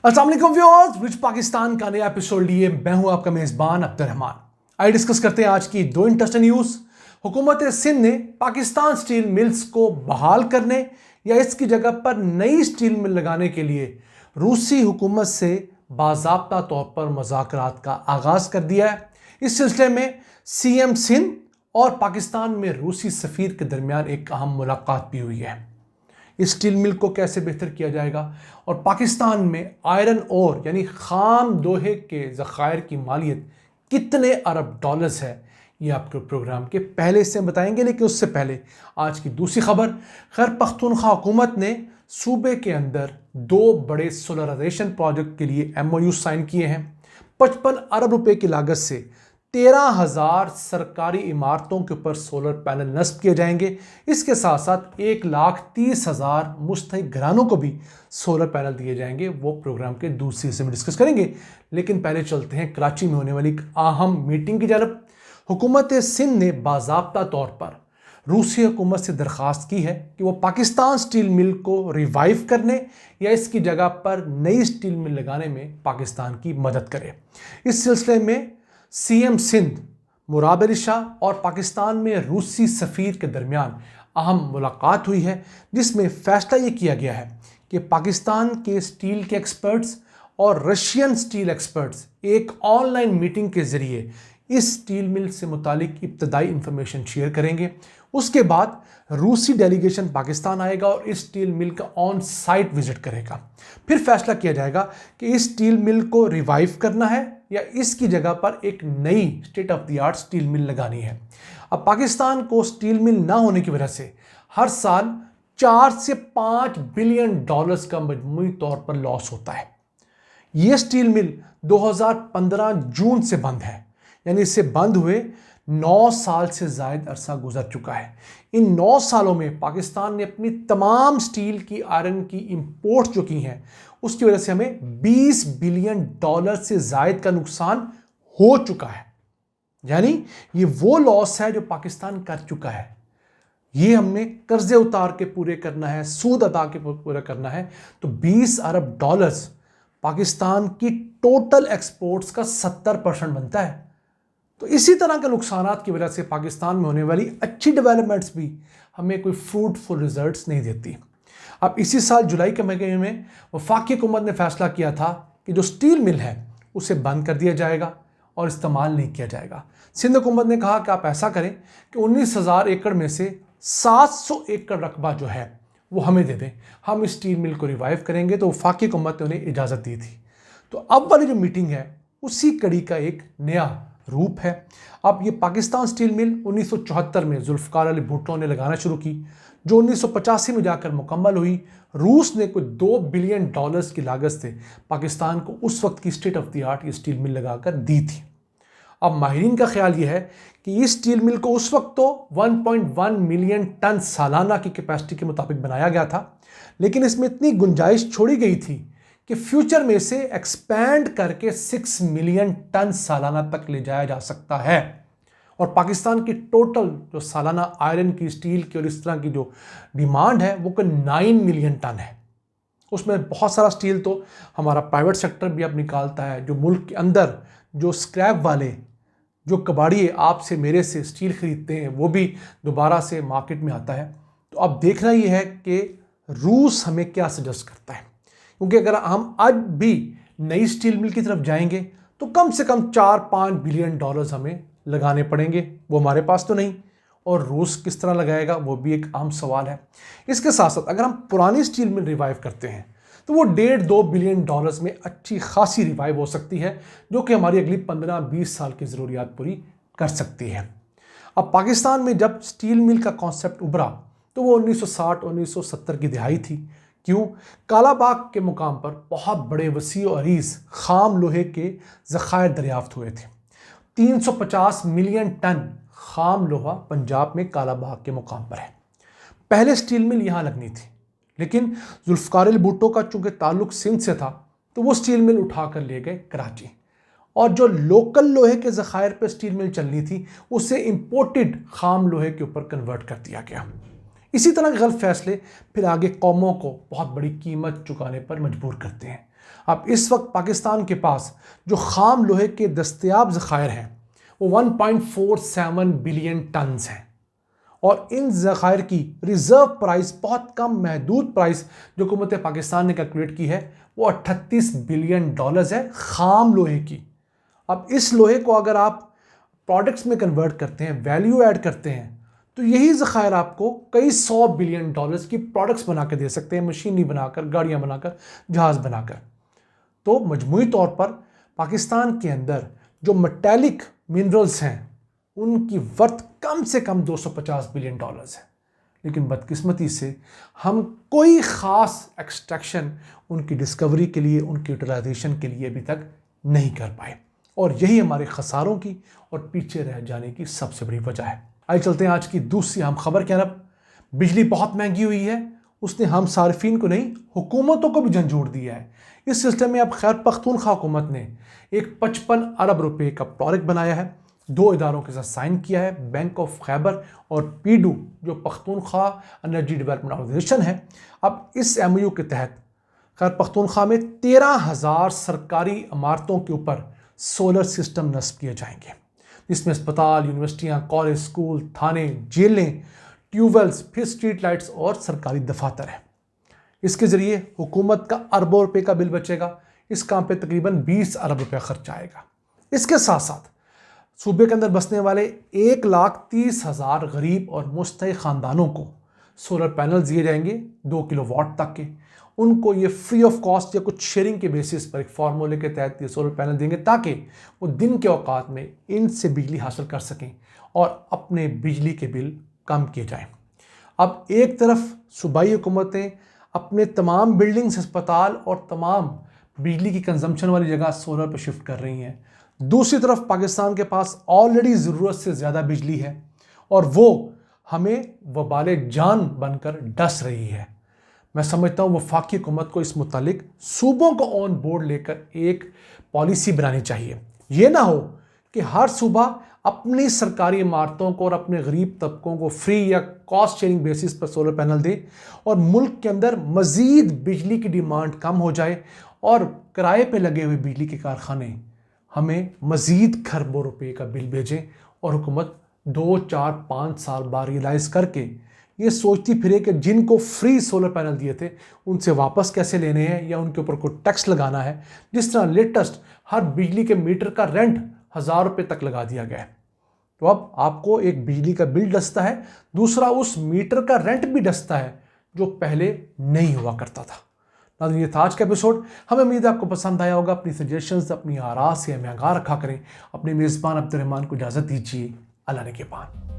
अस्सलाम वालेकुम viewers, rich Pakistan का नया एपिसोड लिए मैं हूं आपका मेजबान अब्दुर्रहमान। आइए डिस्कस करते हैं आज की दो इंटरेस्टिंग न्यूज़। हुकूमत सिंध ने पाकिस्तान स्टील मिल्स को बहाल करने या इसकी जगह पर नई स्टील मिल लगाने के लिए रूसी हुकूमत से बाज़ाब्ता तौर पर मुज़ाकरात का आगाज़ कर दिया है। इस सिलसिले में सीएम सिंध और पाकिस्तान में रूसी सफ़ीर के दरमियान एक अहम मुलाकात भी हुई है। इस स्टील मिल को कैसे बेहतर किया जाएगा और पाकिस्तान में आयरन ओर यानी खाम लोहे के ज़खायर की मालियत कितने अरब डॉलर्स है, ये आपके प्रोग्राम के पहले हिस्से में बताएंगे। लेकिन उससे पहले आज की दूसरी खबर, खैबर पख्तूनख्वा हुकूमत ने सूबे के अंदर दो बड़े सोलराइजेशन प्रोजेक्ट के लिए MOU साइन किए हैं। 55 अरब रुपए की लागत से 13,000 सरकारी इमारतों के ऊपर सोलर पैनल नस्ब किए जाएंगे। इसके साथ साथ 1,30,000 मुस्तहिक घरानों को भी सोलर पैनल दिए जाएंगे। वो प्रोग्राम के दूसरे हिस्से में डिस्कस करेंगे। लेकिन पहले चलते हैं कराची में होने वाली एक अहम मीटिंग की जानब। हुकूमत सिंध ने बाज़ाब्ता तौर पर रूसी हुकूमत से दरख्वास्त की है कि वो पाकिस्तान स्टील मिल को रिवाइव करने या इसकी जगह पर नई स्टील मिल लगाने में पाकिस्तान की मदद करे। इस सिलसिले में सीएम सिंध मुराद अली शाह और पाकिस्तान में रूसी सफ़ीर के दरमियान अहम मुलाकात हुई है, जिसमें फ़ैसला ये किया गया है कि पाकिस्तान के स्टील के एक्सपर्ट्स और रशियन स्टील एक्सपर्ट्स एक ऑनलाइन मीटिंग के ज़रिए इस स्टील मिल से मुतालिक इब्तदाई इंफॉर्मेशन शेयर करेंगे। उसके बाद रूसी डेलीगेशन पाकिस्तान आएगा और इस स्टील मिल का ऑन साइट विजिट करेगा। फिर फैसला किया जाएगा कि इस स्टील मिल को रिवाइव करना है या इसकी जगह पर एक नई state of the art steel mill लगानी है। अब पाकिस्तान को स्टील मिल ना होने की वजह से हर साल 4 से 5 बिलियन डॉलर्स का मजमूई तौर पर लॉस होता है। ये स्टील मिल 2015 जून से बंद है, यानी इससे बंद हुए 9 साल से ज़ायद अरसा गुजर चुका है। इन 9 सालों में पाकिस्तान ने अपनी तमाम स्टील की आयरन की इंपोर्ट जो की हैं, उसकी वजह से हमें 20 बिलियन डॉलर से ज़ायद का नुकसान हो चुका है। यानी ये वो लॉस है जो पाकिस्तान कर चुका है। ये हमने कर्जे उतार के पूरे करना है, सूद अदा के पूरा करना है। तो 20 अरब डॉलर्स पाकिस्तान की टोटल एक्सपोर्ट्स का 70% बनता है। तो इसी तरह के नुकसानात की वजह से पाकिस्तान में होने वाली अच्छी डेवलपमेंट्स भी हमें कोई फ्रूटफुल रिजल्ट्स नहीं देती। अब इसी साल जुलाई के महीने में वफाकी हुकूमत ने फैसला किया था कि जो स्टील मिल है उसे बंद कर दिया जाएगा और इस्तेमाल नहीं किया जाएगा। सिंध हुकूमत ने कहा कि आप ऐसा करें कि 19,000 एकड़ में से 700 एकड़ रकबा जो है वो हमें दे दें, हम इस स्टील मिल को रिवाइव करेंगे। तो वफाकी हुकूमत ने उन्हें इजाज़त दी थी। तो अब वाली जो मीटिंग है उसी कड़ी का एक नया रूप है। अब ये पाकिस्तान स्टील मिल 1974 में जुल्फ़िकार अली भुट्टो ने लगाना शुरू की, जो 1985 में जाकर मुकम्मल हुई। रूस ने कोई 2 बिलियन डॉलर्स की लागत से पाकिस्तान को उस वक्त की स्टेट ऑफ द आर्ट ये स्टील मिल लगाकर दी थी। अब माहिरीन का ख्याल ये है कि इस स्टील मिल को उस वक्त तो 1.1 मिलियन टन सालाना की कैपेसिटी के मुताबिक बनाया गया था, लेकिन इसमें इतनी गुंजाइश छोड़ी गई थी कि फ्यूचर में से एक्सपैंड करके 6 मिलियन टन सालाना तक ले जाया जा सकता है। और पाकिस्तान की टोटल जो सालाना आयरन की, स्टील की और इस तरह की जो डिमांड है वो कोई 9 मिलियन टन है। उसमें बहुत सारा स्टील तो हमारा प्राइवेट सेक्टर भी अब निकालता है। जो मुल्क के अंदर जो स्क्रैप वाले जो कबाड़िए आपसे मेरे से स्टील खरीदते हैं वो भी दोबारा से मार्केट में आता है। तो अब देखना ये है कि रूस हमें क्या सजेस्ट करता है, क्योंकि अगर हम आज भी नई स्टील मिल की तरफ जाएंगे तो कम से कम 4-5 बिलियन डॉलर्स हमें लगाने पड़ेंगे। वो हमारे पास तो नहीं, और रूस किस तरह लगाएगा वो भी एक अहम सवाल है। इसके साथ साथ अगर हम पुरानी स्टील मिल रिवाइव करते हैं तो वो 1.5-2 बिलियन डॉलर्स में अच्छी खासी रिवाइव हो सकती है, जो कि हमारी अगली 15-20 साल की ज़रूरियात पूरी कर सकती है। अब पाकिस्तान में जब स्टील मिल का कॉन्सेप्ट उभरा तो वो 1960-1970 की दिहाई थी। क्यों? कालाबाग के मुकाम पर बहुत बड़े वसी और अरीज़ खाम लोहे के ज़खायर दरियाफ्त हुए थे। 350 मिलियन टन खाम लोहा पंजाब में कालाबाग के मुकाम पर है। पहले स्टील मिल यहाँ लगनी थी, लेकिन जुल्फ़िकार अली भुट्टो का चूँकि ताल्लुक सिंध से था तो वो स्टील मिल उठा कर ले गए कराची, और जो लोकल लोहे के ज़खायर पर स्टील मिल चलनी थी उसे इम्पोर्टेड खाम लोहे के ऊपर कन्वर्ट कर दिया गया। इसी तरह के गलत फैसले फिर आगे कौमों को बहुत बड़ी कीमत चुकाने पर मजबूर करते हैं। अब इस वक्त पाकिस्तान के पास जो खाम लोहे के दस्तयाब ज़खायर हैं वो 1.47 बिलियन टन्स हैं और इन ज़खायर की रिज़र्व प्राइस बहुत कम महदूद प्राइस जो हुकूमत पाकिस्तान ने कैलकुलेट की है वो 38 बिलियन डॉलर्स है खाम लोहे की। अब इस लोहे को अगर आप प्रोडक्ट्स में कन्वर्ट करते हैं, वैल्यू ऐड करते हैं, तो यही ज़खायर आपको कई 100 बिलियन डॉलर्स की प्रोडक्ट्स बना के दे सकते हैं, मशीनरी बनाकर, गाड़ियाँ बनाकर, जहाज़ बनाकर। तो मजमूई तौर पर पाकिस्तान के अंदर जो मेटालिक मिनरल्स हैं उनकी वर्थ कम से कम 250 बिलियन डॉलर्स है, लेकिन बदकिस्मती से हम कोई ख़ास एक्सट्रैक्शन उनकी डिस्कवरी के लिए, उनकी यूटिलाइजेशन के लिए अभी तक नहीं कर पाए और यही हमारे खसारों की और पीछे रह जाने की सबसे बड़ी वजह है। आइए चलते हैं आज की दूसरी अहम खबर की तरफ। बिजली बहुत महंगी हुई है, उसने हम सार्फिन को नहीं हुकूमतों को भी झंझोड़ दिया है। इस सिलसिले में अब खैबर पख्तूनख्वा हुकूमत ने एक 55 अरब रुपए का प्रोजेक्ट बनाया है, 2 इदारों के साथ साइन किया है, बैंक ऑफ खैबर और पीडू जो पख्तूनख्वा एनर्जी डेवलपमेंट ऑर्गेनाइजेशन है। अब इस एमओयू के तहत खैबर पख्तूनख्वा में 13,000 सरकारी इमारतों के ऊपर सोलर सिस्टम नस्ब किए जाएंगे, जिसमें अस्पताल, यूनिवर्सिटियाँ, कॉलेज, स्कूल, थाने, जेलें, ट्यूबवेल्स, फिर स्ट्रीट लाइट्स और सरकारी दफातर हैं। इसके ज़रिए हुकूमत का अरबों रुपए का बिल बचेगा। इस काम पे तकरीबन 20 अरब रुपया खर्च आएगा। इसके साथ साथ सूबे के अंदर बसने वाले 1,30,000 गरीब और मुस्तहिक ख़ानदानों को सोलर पैनल दिए जाएंगे 2 किलोवाट तक के। उनको ये फ्री ऑफ कॉस्ट या कुछ शेयरिंग के बेसिस पर एक फार्मूले के तहत ये सोलर पैनल देंगे ताकि वो दिन के औकात में इनसे बिजली हासिल कर सकें और अपने बिजली के बिल कम किए जाएं। अब एक तरफ सूबाई हुकूमतें अपने तमाम बिल्डिंग्स, अस्पताल और तमाम बिजली की कंजम्पशन वाली जगह सोलर पर शिफ्ट कर रही हैं, दूसरी तरफ पाकिस्तान के पास ऑलरेडी ज़रूरत से ज़्यादा बिजली है और वो हमें वबाले जान बनकर डस रही है। मैं समझता हूँ वफाकी हुकूमत को इस मुतालिक सूबों को ऑन बोर्ड लेकर एक पॉलिसी बनानी चाहिए। ये ना हो कि हर सूबा अपनी सरकारी इमारतों को और अपने गरीब तबकों को फ्री या कॉस्ट शेयरिंग बेसिस पर सोलर पैनल दे और मुल्क के अंदर मज़ीद बिजली की डिमांड कम हो जाए और किराए पे लगे हुए बिजली के कारखाने हमें मज़ीद खरबों रुपए का बिल भेजें और हुकूमत 2, 4, 5 साल बाद रियलाइज़ करके ये सोचती फिरे कि जिनको फ्री सोलर पैनल दिए थे उनसे वापस कैसे लेने हैं या उनके ऊपर कोई टैक्स लगाना है। जिस तरह लेटेस्ट हर बिजली के मीटर का रेंट 1,000 रुपये तक लगा दिया गया है, तो अब आपको एक बिजली का बिल डसता है, दूसरा उस मीटर का रेंट भी डसता है जो पहले नहीं हुआ करता था। नाज़रीन, ये था आज का एपिसोड। हमें उम्मीद है आपको पसंद आया होगा। अपनी सजेशंस, अपनी आराज़ से हमें आगाह रखा करें। अपने मेज़बान अब्दुर्रहमान को इजाज़त दीजिए। अल्लाह ने के पान।